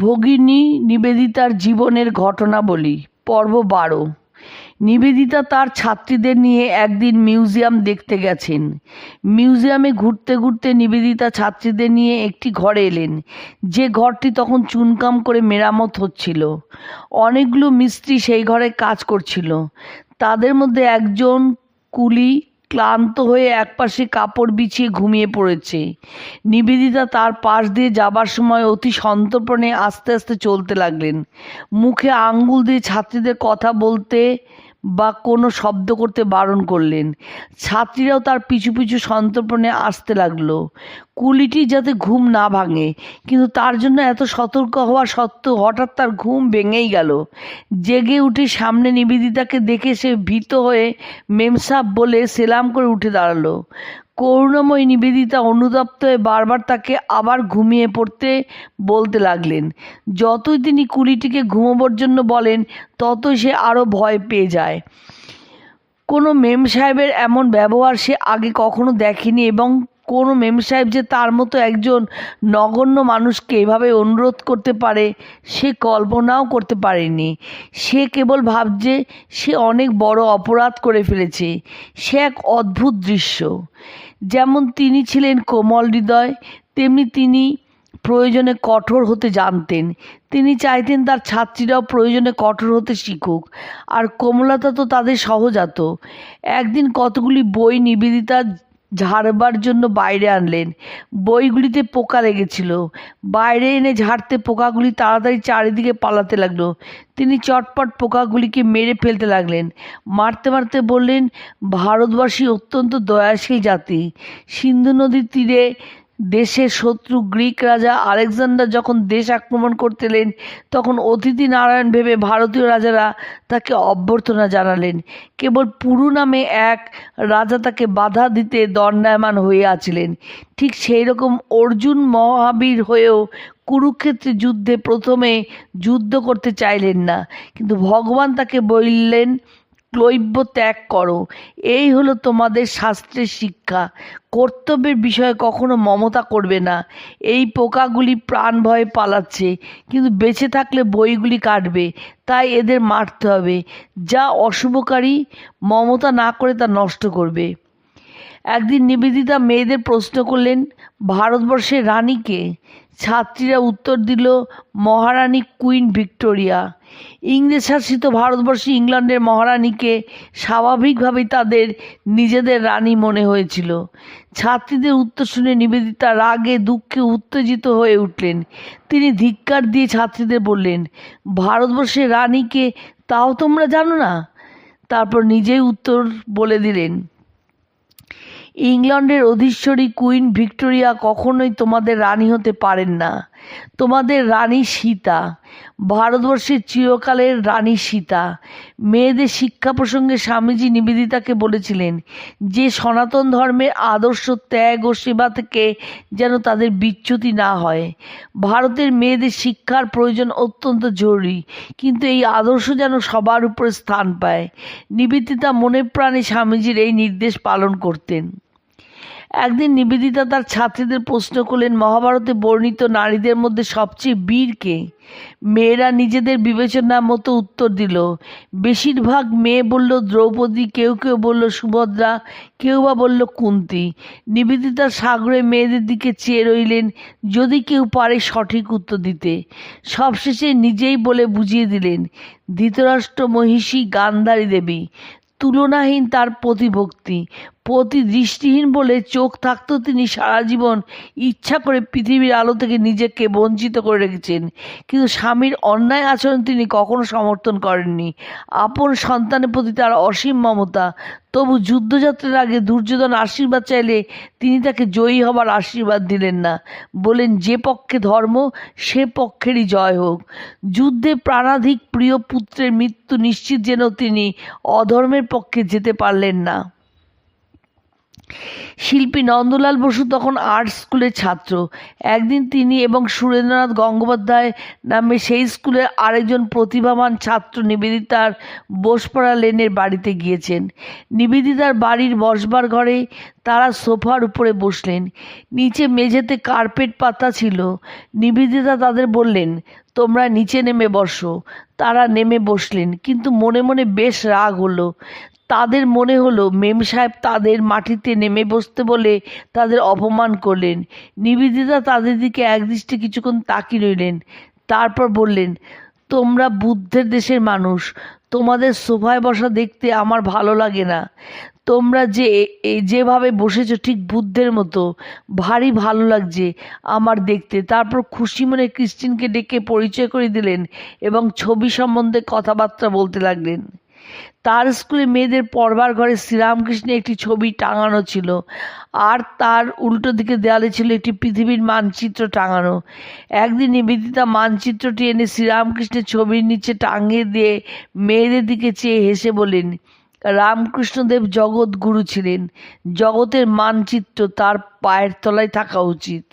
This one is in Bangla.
ভগিনী নিবেদিতার জীবনের ঘটনাবলী পর্ব 12। নিবেদিতা তার ছাত্রীদের নিয়ে একদিন মিউজিয়াম দেখতে গেছেন। মিউজিয়ামে ঘুরতে ঘুরতে নিবেদিতা ছাত্রীদের নিয়ে একটি ঘরে এলেন, যে ঘরটি তখন চুনকাম করে মেরামত হচ্ছিল। অনেকগুলো মিস্ত্রি সেই ঘরে কাজ করছিল। তাদের মধ্যে একজন কুলি ক্লান্ত হয়ে একপাশে কাপড় বিছিয়ে ঘুমিয়ে পড়েছে। নিবেদিতা তার পাশ দিয়ে যাবার সময় অতি সন্তর্পণে আস্তে আস্তে চলতে লাগলেন। মুখে আঙ্গুল দিয়ে ছাত্রীদের কথা বলতে বা কোনো শব্দ করতে বারণ করলেন। ছাত্রীরাও তার পিছু পিছু সন্তর্পণে আসতে লাগলো, কুলিটি যাতে ঘুম না ভাঙে। কিন্তু তার জন্য এত সতর্ক হওয়া সত্ত্বেও হঠাৎ তার ঘুম ভেঙেই গেল। জেগে উঠে সামনে নিবেদিতাকে দেখে সে ভীত হয়ে মেমসাহেব বলে সেলাম করে উঠে দাঁড়ালো। করুণাময়ী নিবেদিতা অনুতপ্ত হয়ে বারবার তাকে আবার ঘুমিয়ে পড়তে বলতে লাগলেন। যতই তিনি কুলিটিকে ঘুমোবার জন্য বলেন, ততই সে আরও ভয় পেয়ে যায়। কোনো মেম সাহেবের এমন ব্যবহার সে আগে কখনো দেখেনি, এবং কোনো মেম সাহেব যে তার মতো একজন নগণ্য মানুষকে এভাবে অনুরোধ করতে পারে সে কল্পনাও করতে পারেনি। সে কেবল ভাবছে সে অনেক বড় অপরাধ করে ফেলেছে। সে এক অদ্ভুত দৃশ্য। যেমন তিনি ছিলেন কোমল হৃদয়, তেমনি তিনি প্রয়োজনে কঠোর হতে জানতেন। তিনি চাইতেন তার ছাত্রীরাও প্রয়োজনে কঠোর হতে শিখুক, আর কোমলতা তো তাদের সহজাত। একদিন কতগুলি বই নিবেদিতা ঝাড়বার জন্য বাইরে আনলেন। বইগুলিতে পোকা লেগেছিল। বাইরে এনে ঝাড়তে পোকাগুলি তাড়াতাড়ি চারিদিকে পালাতে লাগলো। তিনি চটপট পোকাগুলিকে মেরে ফেলতে লাগলেন। মারতে মারতে বললেন, ভারতবাসী অত্যন্ত দয়াশীল জাতি। সিন্ধু নদীর তীরে দেশের শত্রু গ্রিক রাজা আলেকজান্ডার যখন দেশ আক্রমণ করতে এলেন, তখন অতিথি নারায়ণ ভেবে ভারতীয় রাজারা তাকে অভ্যর্থনা জানালেন। কেবল পুরু নামে এক রাজা তাকে বাধা দিতে দণ্ডায়মান হইয়াছিলেন। ঠিক সেই রকম অর্জুন মহাবীর হয়েও কুরুক্ষেত্রে যুদ্ধে প্রথমে যুদ্ধ করতে চাইলেন না, কিন্তু ভগবান তাকে বললেন, ক্লৈব্য ত্যাগ করো। এই হলো তোমাদের শাস্ত্রের শিক্ষা। কর্তব্যের বিষয়ে কখনো মমতা করবে না। এই পোকাগুলি প্রাণ ভয়ে পালাচ্ছে, কিন্তু বেঁচে থাকলে বইগুলি কাটবে, তাই এদের মারতে হবে। যা অশুভকারী, মমতা না করে তা নষ্ট করবে। একদিন নিবেদিতা মেয়েদের প্রশ্ন করলেন, ভারতবর্ষের রানীকে? ছাত্রীরা উত্তর দিল, মহারানী কুইন ভিক্টোরিয়া। ইংরেজ শাসিত ভারতবর্ষে ইংল্যান্ডের মহারানীকে স্বাভাবিকভাবেই তাদের নিজেদের রানী মনে হয়েছিল। ছাত্রীদের উত্তর শুনে নিবেদিতা রাগে দুঃখে উত্তেজিত হয়ে উঠলেন। তিনি ধিক্কার দিয়ে ছাত্রীদের বললেন, ভারতবর্ষের রানীকে তাও তোমরা জানো না? তারপর নিজেই উত্তর বলে দিলেন, ইংল্যান্ডের অধীশ্বরী কুইন ভিক্টোরিয়া কখনোই তোমাদের রানী হতে পারেন না। তোমাদের রানী সীতা, ভারতবর্ষের চিরকালের রানী সীতা। মেয়েদের শিক্ষা প্রসঙ্গে স্বামীজি নিবেদিতাকে বলেছিলেন যে সনাতন ধর্মের আদর্শ ত্যাগ ও সেবা থেকে যেন তাদের বিচ্যুতি না হয়। ভারতের মেয়েদের শিক্ষার প্রয়োজন অত্যন্ত জরুরি, কিন্তু এই আদর্শ যেন সবার উপরে স্থান পায়। নিবেদিতা মনে প্রাণে স্বামীজির এই নির্দেশ পালন করতেন। একদিন নিবেদিতা তার ছাত্রীদের প্রশ্ন করলেন, মহাভারতে বর্ণিত নারীদের মধ্যে সবচেয়ে বীর কে? মেয়েরা নিজেদের বিবেচনা মতো উত্তর দিল। বেশিরভাগ মেয়ে বলল দ্রৌপদী, কেউ কেউ বলল সুভদ্রা, কেউ বা বলল কুন্তী। নিবেদিতা সাগরে মেয়েদের দিকে চেয়ে রইলেন, যদি কেউ পারে সঠিক উত্তর দিতে। সবশেষে নিজেই বলে বুঝিয়ে দিলেন, ধৃতরাষ্ট্র মহিষী গান্ধারী দেবী। তুলনাহীন তার প্রতিভক্তি। প্রতি দৃষ্টিহীন বলে চোখ থাকতেও তিনি সারা জীবন ইচ্ছা করে পৃথিবীর আলো থেকে নিজেকে বঞ্চিত করে রেখেছেন, কিন্তু স্বামীর অন্যায় আচরণ তিনি কখনো সমর্থন করেননি। আপন সন্তানের প্রতি তার অসীম মমতা। তবু যুদ্ধযাত্রার আগে দুর্যোধন আশীর্বাদ চাইলে তিনি তাকে জয়ী হবার আশীর্বাদ দিলেন না। বলেন, যে পক্ষে ধর্ম সে পক্ষেরই জয় হোক। যুদ্ধে প্রাণাধিক প্রিয় পুত্রের মৃত্যু নিশ্চিত যেন তিনি অধর্মের পক্ষে যেতে পারলেন না। শিল্পী নন্দলাল বসু তখন আর্ট স্কুলের ছাত্র। একদিন তিনি এবং সুরেন্দ্রনাথ গঙ্গোপাধ্যায় নামে সেই স্কুলের আরেকজন প্রতিভাবান ছাত্র নিবেদিতার বোসপাড়া লেনের বাড়িতে গিয়েছেন। নিবেদিতার বাড়ির বসবার ঘরে তারা সোফার উপরে বসলেন। নিচে মেঝেতে কার্পেট পাতা ছিল। নিবেদিতা তাদের বললেন, তোমরা নিচে নেমে বসো। তারা নেমে বসলেন, কিন্তু মনে মনে বেশ রাগ হলো। তাদের মনে হলো মেম সাহেব তাদের মাটিতে নেমে বসতে বলে তাদের অপমান করলেন। নিবেদিতা তাদের দিকে একদৃষ্টে কিছুক্ষণ তাকিয়ে রইলেন, তারপর বললেন, তোমরা বুদ্ধের দেশের মানুষ, তোমাদের সোফায় বসা দেখতে আমার ভালো লাগে না। তোমরা যেভাবে বসেছো ঠিক বুদ্ধের মতো, ভারী ভালো লাগছে আমার দেখতে। তারপর খুশি মনে ক্রিস্টিনকে ডেকে পরিচয় করে দিলেন এবং ছবি সম্বন্ধে কথাবার্তা বলতে লাগলেন। তার স্কুলে মেয়েদের পড়বার ঘরে শ্রীরামকৃষ্ণের একটি ছবি টাঙানো ছিল, আর তার উল্টো দিকে দেয়ালে ছিল একটি পৃথিবীর মানচিত্র টাঙানো। একদিন নিবেদিতা মানচিত্রটি এনে শ্রীরামকৃষ্ণের ছবির নিচে টাঙিয়ে দিয়ে মেয়েদের দিকে চেয়ে হেসে বলেন, রামকৃষ্ণদেব জগৎ গুরু ছিলেন, জগতের মানচিত্র তার পায়ের তলায় থাকা উচিত।